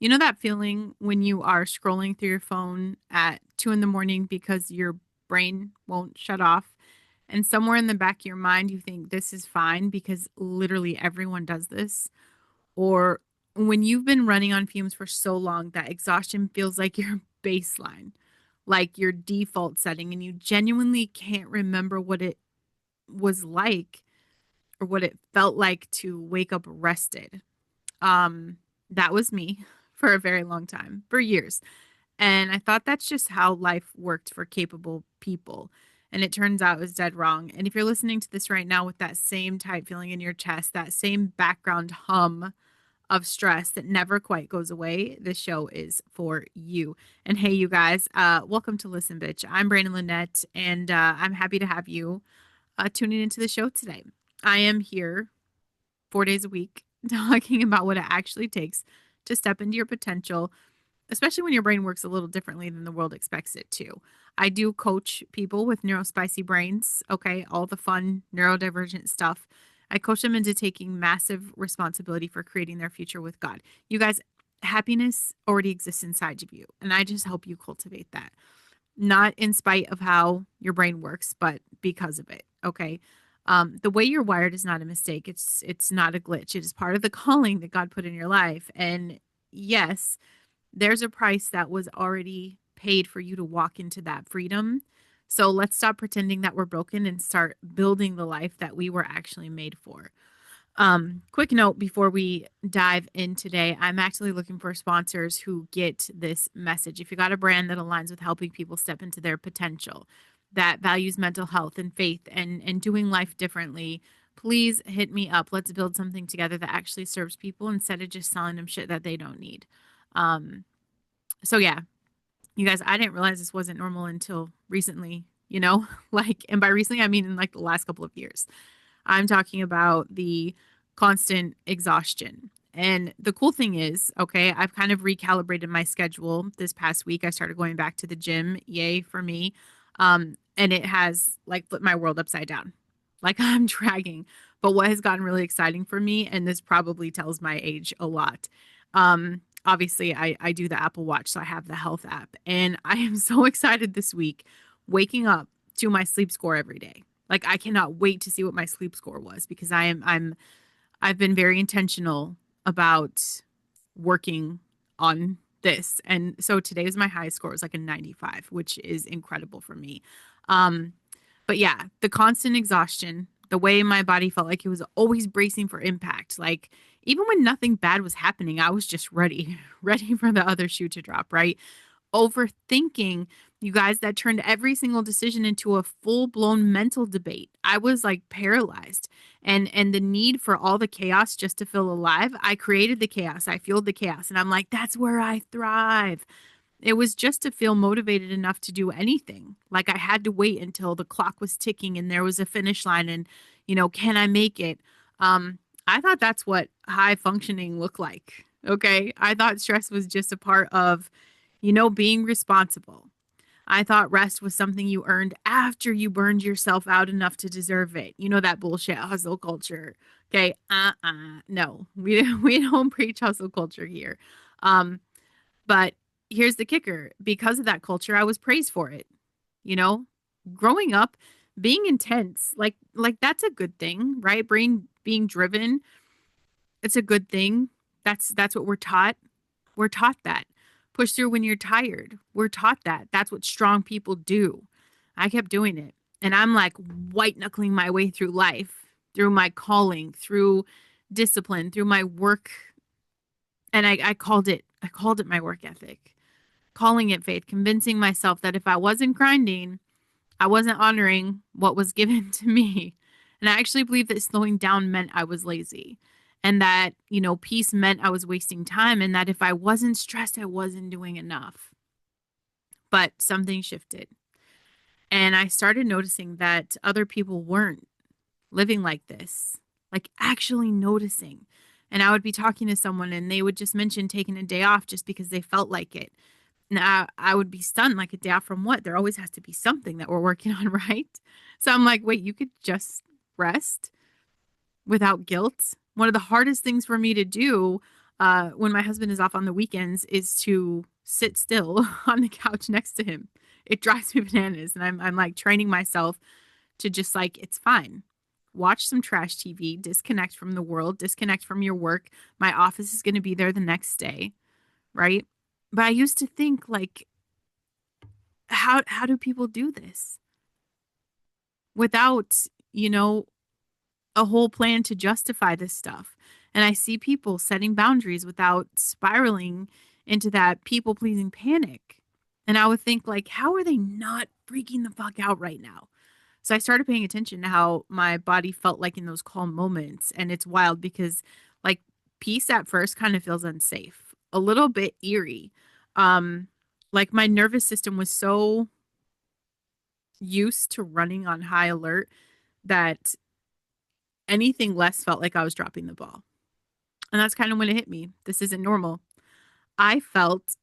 You know that feeling when you are scrolling through your phone at 2 in the morning because your brain won't shut off? And somewhere in the back of your mind, you think this is fine because literally everyone does this. Or when you've been running on fumes for so long that exhaustion feels like your baseline, like your default setting, and you genuinely can't remember what it was like or what it felt like to wake up rested. Um, that was me for a very long time, for years. And I thought that's just how life worked for capable people. And it turns out it was dead wrong. And if you're listening to this right now with that same tight feeling in your chest, that same background hum of stress that never quite goes away, this show is for you. And hey, you guys, welcome to Listen Bitch. I'm Brandon Lynette, and I'm happy to have you tuning into the show today. I am here 4 days a week talking about what it actually takes to step into your potential, especially when your brain works a little differently than the world expects it to. I do coach people with neurospicy brains, okay, all the fun neurodivergent stuff. I coach them into taking massive responsibility for creating their future with God. You guys, happiness already exists inside of you, and I just help you cultivate that. Not in spite of how your brain works, but because of it, okay? The way you're wired is not a mistake. It's not a glitch. It is part of the calling that God put in your life. And yes, there's a price that was already paid for you to walk into that freedom. So let's stop pretending that we're broken and start building the life that we were actually made for. Quick note before we dive in today, I'm actually looking for sponsors who get this message. If you got a brand that aligns with helping people step into their potential, that values mental health and faith and doing life differently, please hit me up. Let's build something together that actually serves people instead of just selling them shit that they don't need. Um, so yeah, you guys, I didn't realize this wasn't normal until recently, like, and by recently, I mean in like the last couple of years. I'm talking about the constant exhaustion. And the cool thing is, okay, I've kind of recalibrated my schedule this past week. I started going back to the gym. Yay for me. And it has like flipped my world upside down. Like I'm dragging. But what has gotten really exciting for me, and this probably tells my age a lot. Obviously, I do the Apple Watch, so I have the health app. And I am so excited this week waking up to my sleep score every day. Like I cannot wait to see what my sleep score was because I've been very intentional about working on this. And so today was my highest score. It was like a 95, which is incredible for me. Um, but yeah, the constant exhaustion, the way my body felt like it was always bracing for impact. Like even when nothing bad was happening, I was just ready, ready for the other shoe to drop, right? Overthinking, you guys, that turned every single decision into a full-blown mental debate. I was like paralyzed. And the need for all the chaos just to feel alive, I created the chaos. I fueled the chaos. And I'm like, that's where I thrive. It was just to feel motivated enough to do anything. Like I had to wait until the clock was ticking and there was a finish line and, can I make it? I thought that's what high functioning looked like. Okay. I thought stress was just a part of, being responsible. I thought rest was something you earned after you burned yourself out enough to deserve it. You know, that bullshit hustle culture. Okay. No, we don't preach hustle culture here. Um, but here's the kicker. Because of that culture, I was praised for it. You know, growing up, being intense, like that's a good thing, right? Being driven, it's a good thing. That's what we're taught. We're taught that. Push through when you're tired. We're taught that. That's what strong people do. I kept doing it. And I'm like white knuckling my way through life, through my calling, through discipline, through my work. And I called it my work ethic, calling it faith, convincing myself that if I wasn't grinding, I wasn't honoring what was given to me. And I actually believe that slowing down meant I was lazy and that, peace meant I was wasting time and that if I wasn't stressed, I wasn't doing enough. But something shifted. And I started noticing that other people weren't living like this, like actually noticing. And I would be talking to someone and they would just mention taking a day off just because they felt like it. Now I would be stunned, like a day off from what? There always has to be something that we're working on, right? So I'm like, wait, you could just rest without guilt. One of the hardest things for me to do when my husband is off on the weekends is to sit still on the couch next to him. It drives me bananas. And I'm like training myself to just like, it's fine. Watch some trash TV, disconnect from the world, disconnect from your work. My office is going to be there the next day, right? But I used to think like, how do people do this without, you know, a whole plan to justify this stuff? And I see people setting boundaries without spiraling into that people pleasing panic. And I would think like, how are they not freaking the fuck out right now? So I started paying attention to how my body felt like in those calm moments. And it's wild because like peace at first kind of feels unsafe, a little bit eerie. Um, like my nervous system was so used to running on high alert that anything less felt like I was dropping the ball. And that's kind of when it hit me. This isn't normal. I felt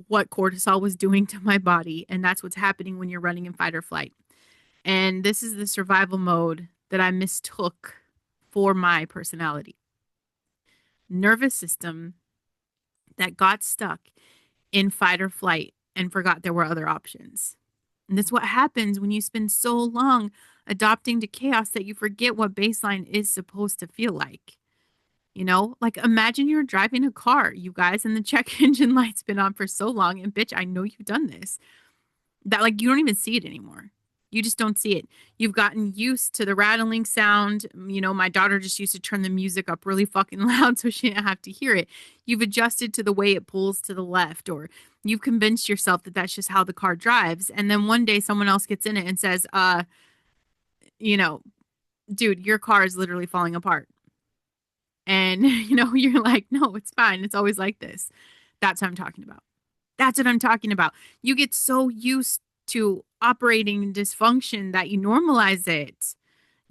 what cortisol was doing to my body. And that's what's happening when you're running in fight or flight. And this is the survival mode that I mistook for my personality. Nervous system that got stuck in fight or flight and forgot there were other options. And that's what happens when you spend so long adopting to chaos that you forget what baseline is supposed to feel like. You know, like imagine you're driving a car, you guys, and the check engine light's been on for so long. And bitch, I know you've done this, that like you don't even see it anymore. You just don't see it. You've gotten used to the rattling sound. You know, my daughter just used to turn the music up really fucking loud so she didn't have to hear it. You've adjusted to the way it pulls to the left, or you've convinced yourself that that's just how the car drives. And then one day someone else gets in it and says, you know, dude, your car is literally falling apart. And, you know, you're like, no, it's fine. It's always like this. That's what I'm talking about. That's what I'm talking about. You get so used to operating in dysfunction that you normalize it.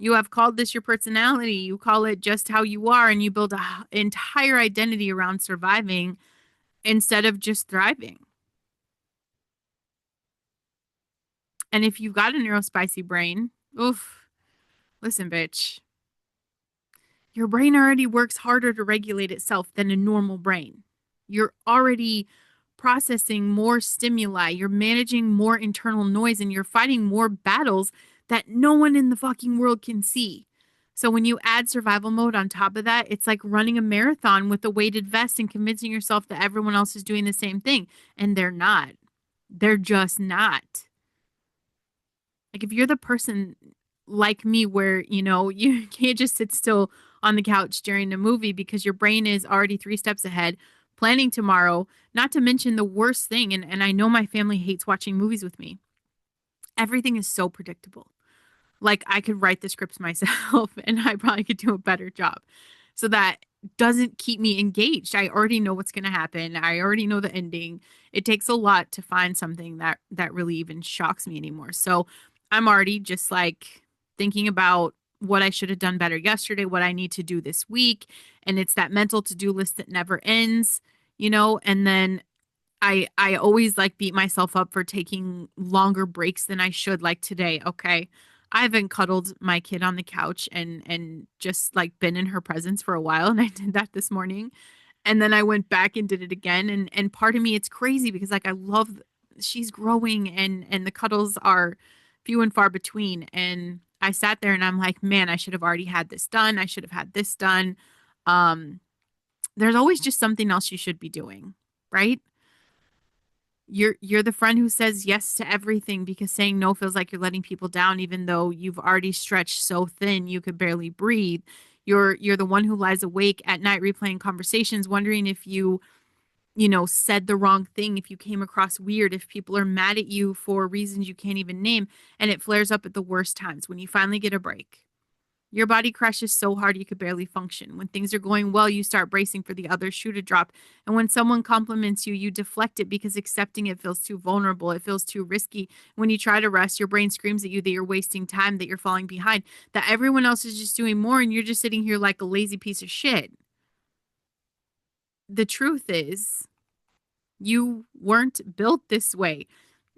You have called this your personality. You call it just how you are, and you build an entire identity around surviving instead of just thriving. And if you've got a neurospicy brain, oof, listen, bitch, your brain already works harder to regulate itself than a normal brain. You're already processing more stimuli, you're managing more internal noise, and you're fighting more battles that no one in the fucking world can see. So when you add survival mode on top of that, it's like running a marathon with a weighted vest and convincing yourself that everyone else is doing the same thing. And they're not. They're just not. Like if you're the person like me where, you know, you can't just sit still on the couch during a movie because your brain is already 3 steps ahead, planning tomorrow, not to mention the worst thing. And I know my family hates watching movies with me. Everything is so predictable. Like I could write the scripts myself and I probably could do a better job. So that doesn't keep me engaged. I already know what's going to happen. I already know the ending. It takes a lot to find something that really even shocks me anymore. So I'm already just like thinking about what I should have done better yesterday, what I need to do this week, and it's that mental to-do list that never ends, you know, and then I always like beat myself up for taking longer breaks than I should, like today. Okay. I haven't cuddled my kid on the couch and just like been in her presence for a while. And I did that this morning. And then I went back and did it again. And part of me, it's crazy because like I love she's growing and the cuddles are few and far between. And I sat there and I'm like, man, I should have already had this done. I should have had this done. Um, there's always just something else you should be doing, right? You're the friend who says yes to everything because saying no feels like you're letting people down even though you've already stretched so thin you could barely breathe. You're the one who lies awake at night replaying conversations wondering if you know said the wrong thing, if you came across weird, if people are mad at you for reasons you can't even name, and it flares up at the worst times when you finally get a break. Your body crashes so hard you could barely function. When things are going well, you start bracing for the other shoe to drop. And when someone compliments you, you deflect it because accepting it feels too vulnerable. It feels too risky. When you try to rest, your brain screams at you that you're wasting time, that you're falling behind, that everyone else is just doing more and you're just sitting here like a lazy piece of shit. The truth is, you weren't built this way.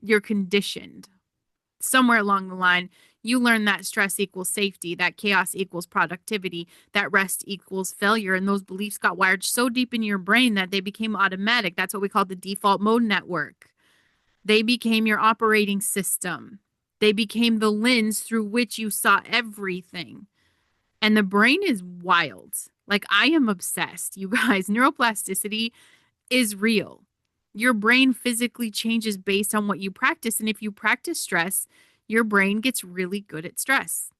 You're conditioned. Somewhere along the line, You learn that stress equals safety, that chaos equals productivity, that rest equals failure. And those beliefs got wired so deep in your brain that they became automatic. That's what we call the default mode network. They became your operating system. They became the lens through which you saw everything. And the brain is wild. Like, I am obsessed. You guys, neuroplasticity is real. Your brain physically changes based on what you practice. And if you practice stress, your brain gets really good at stress.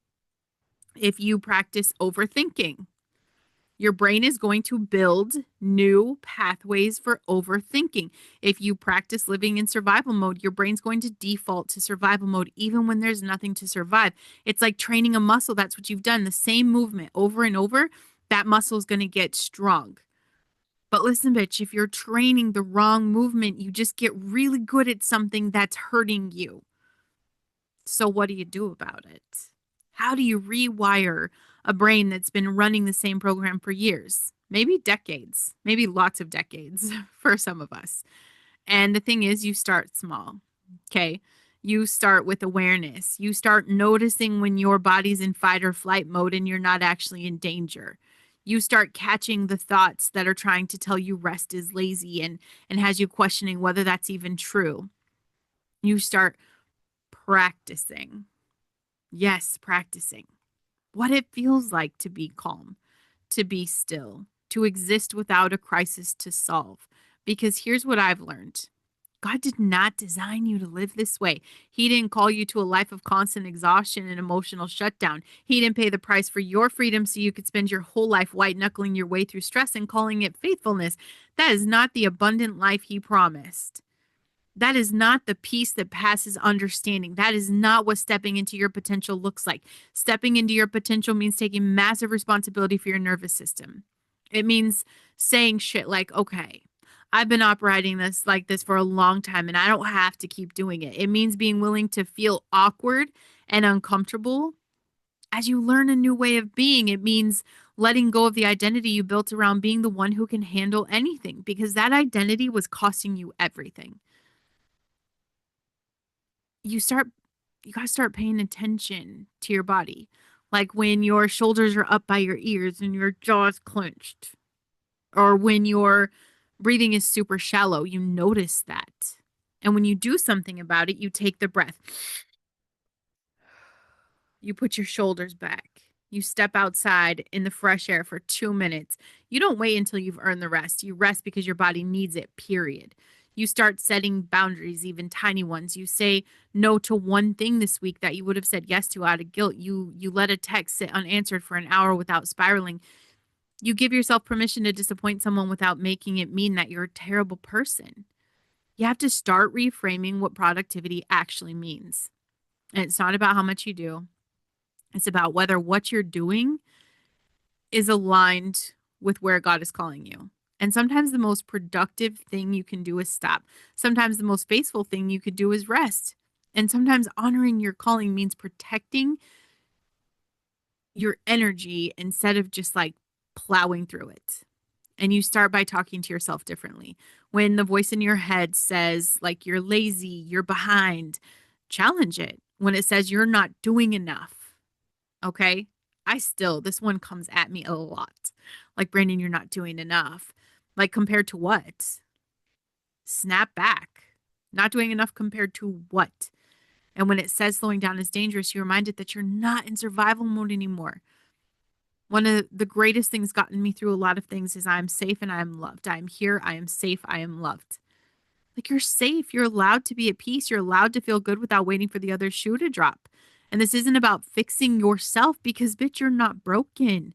If you practice overthinking, your brain is going to build new pathways for overthinking. If you practice living in survival mode, your brain's going to default to survival mode even when there's nothing to survive. It's like training a muscle. That's what you've done. The same movement over and over, that muscle is going to get strong. But listen, bitch, if you're training the wrong movement, you just get really good at something that's hurting you. So what do you do about it? How do you rewire a brain that's been running the same program for years? Maybe decades, maybe lots of decades for some of us. And the thing is, you start small, okay? You start with awareness. You start noticing when your body's in fight or flight mode and you're not actually in danger. You start catching the thoughts that are trying to tell you rest is lazy and has you questioning whether that's even true. You start practicing. Yes, practicing what it feels like to be calm, to be still, to exist without a crisis to solve. Because here's what I've learned. God did not design you to live this way. He didn't call you to a life of constant exhaustion and emotional shutdown. He didn't pay the price for your freedom so you could spend your whole life white knuckling your way through stress and calling it faithfulness. That is not the abundant life He promised. That is not the peace that passes understanding. That is not what stepping into your potential looks like. Stepping into your potential means taking massive responsibility for your nervous system. It means saying shit like, okay, I've been operating this like this for a long time and I don't have to keep doing it. It means being willing to feel awkward and uncomfortable as you learn a new way of being. It means letting go of the identity you built around being the one who can handle anything, because that identity was costing you everything. You got to start paying attention to your body. Like when your shoulders are up by your ears and your jaw's clenched, or when your breathing is super shallow, you notice that. And when you do something about it, you take the breath. You put your shoulders back. You step outside in the fresh air for 2 minutes. You don't wait until you've earned the rest. You rest because your body needs it, period. You start setting boundaries, even tiny ones. You say no to one thing this week that you would have said yes to out of guilt. You let a text sit unanswered for an hour without spiraling. You give yourself permission to disappoint someone without making it mean that you're a terrible person. You have to start reframing what productivity actually means. And it's not about how much you do. It's about whether what you're doing is aligned with where God is calling you. And sometimes the most productive thing you can do is stop. Sometimes the most faithful thing you could do is rest. And sometimes honoring your calling means protecting your energy instead of just like plowing through it. And you start by talking to yourself differently. When the voice in your head says, like, you're lazy, you're behind, challenge it. When it says you're not doing enough, okay? This one comes at me a lot. Like, Brandon, you're not doing enough. Like, compared to what? Snap back. Not doing enough compared to what? And when it says slowing down is dangerous, you're reminded that you're not in survival mode anymore. One of the greatest things gotten me through a lot of things is I'm safe and I am loved. I am here. I am safe. I am loved. Like, you're safe. You're allowed to be at peace. You're allowed to feel good without waiting for the other shoe to drop. And this isn't about fixing yourself because, bitch, you're not broken.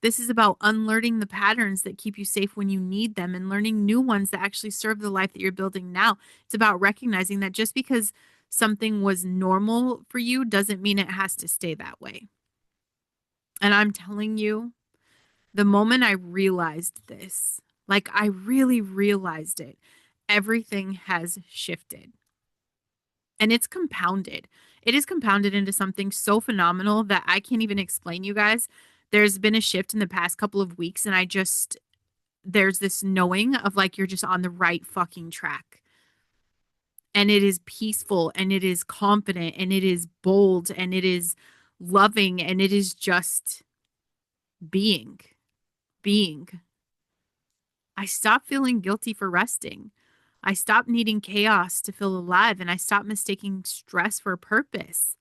This is about unlearning the patterns that keep you safe when you need them and learning new ones that actually serve the life that you're building now. It's about recognizing that just because something was normal for you doesn't mean it has to stay that way. And I'm telling you, the moment I realized this, like I really realized it, everything has shifted. And it's compounded. It is compounded into something so phenomenal that I can't even explain, you guys. There's been a shift in the past couple of weeks, and there's this knowing of like, you're just on the right fucking track. and it is peaceful and it is confident and it is bold and it is loving and it is just being. Being. I stopped feeling guilty for resting. I stopped needing chaos to feel alive and I stopped mistaking stress for a purpose.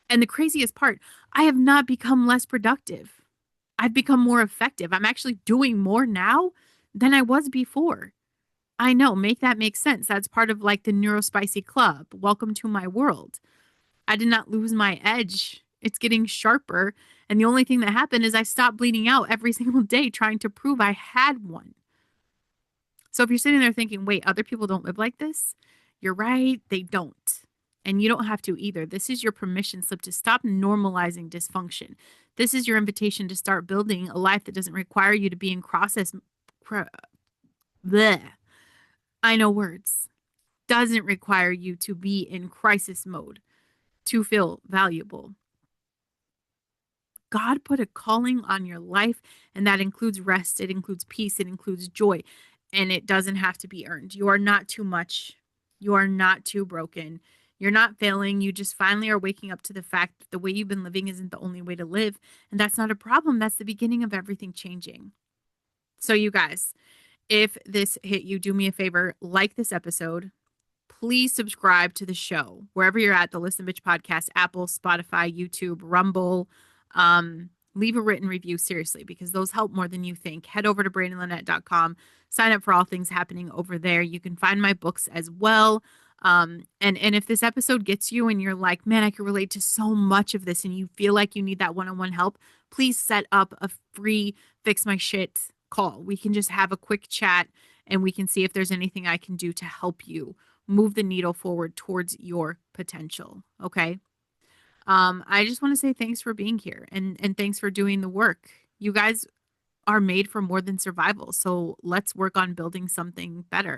And the craziest part, I have not become less productive. I've become more effective. I'm actually doing more now than I was before. I know, make that make sense. That's part of like the neurospicy club. Welcome to my world. I did not lose my edge. It's getting sharper. And the only thing that happened is I stopped bleeding out every single day trying to prove I had one. So if you're sitting there thinking, wait, other people don't live like this, you're right, they don't. And you don't have to either. This is your permission slip to stop normalizing dysfunction. This is your invitation to start building a life that doesn't require you to be in process. Bleh. I know words. Doesn't require you to be in crisis mode to feel valuable. God put a calling on your life, and that includes rest, it includes peace, it includes joy, and it doesn't have to be earned. You are not too much. You are not too broken. You're not failing. You just finally are waking up to the fact that the way you've been living isn't the only way to live. And that's not a problem. That's the beginning of everything changing. So, you guys, if this hit you, do me a favor, like this episode. Please subscribe to the show wherever you're at, the Listen Bitch podcast, Apple, Spotify, YouTube, Rumble. Leave a written review, seriously, because those help more than you think. Head over to brandonlynette.com. Sign up for all things happening over there. You can find my books as well. And if this episode gets you and you're like, man, I can relate to so much of this and you feel like you need that one-on-one help, please set up a free Fix My Shit call. We can just have a quick chat and we can see if there's anything I can do to help you move the needle forward towards your potential. Okay. I just want to say thanks for being here and thanks for doing the work. You guys are made for more than survival. So let's work on building something better.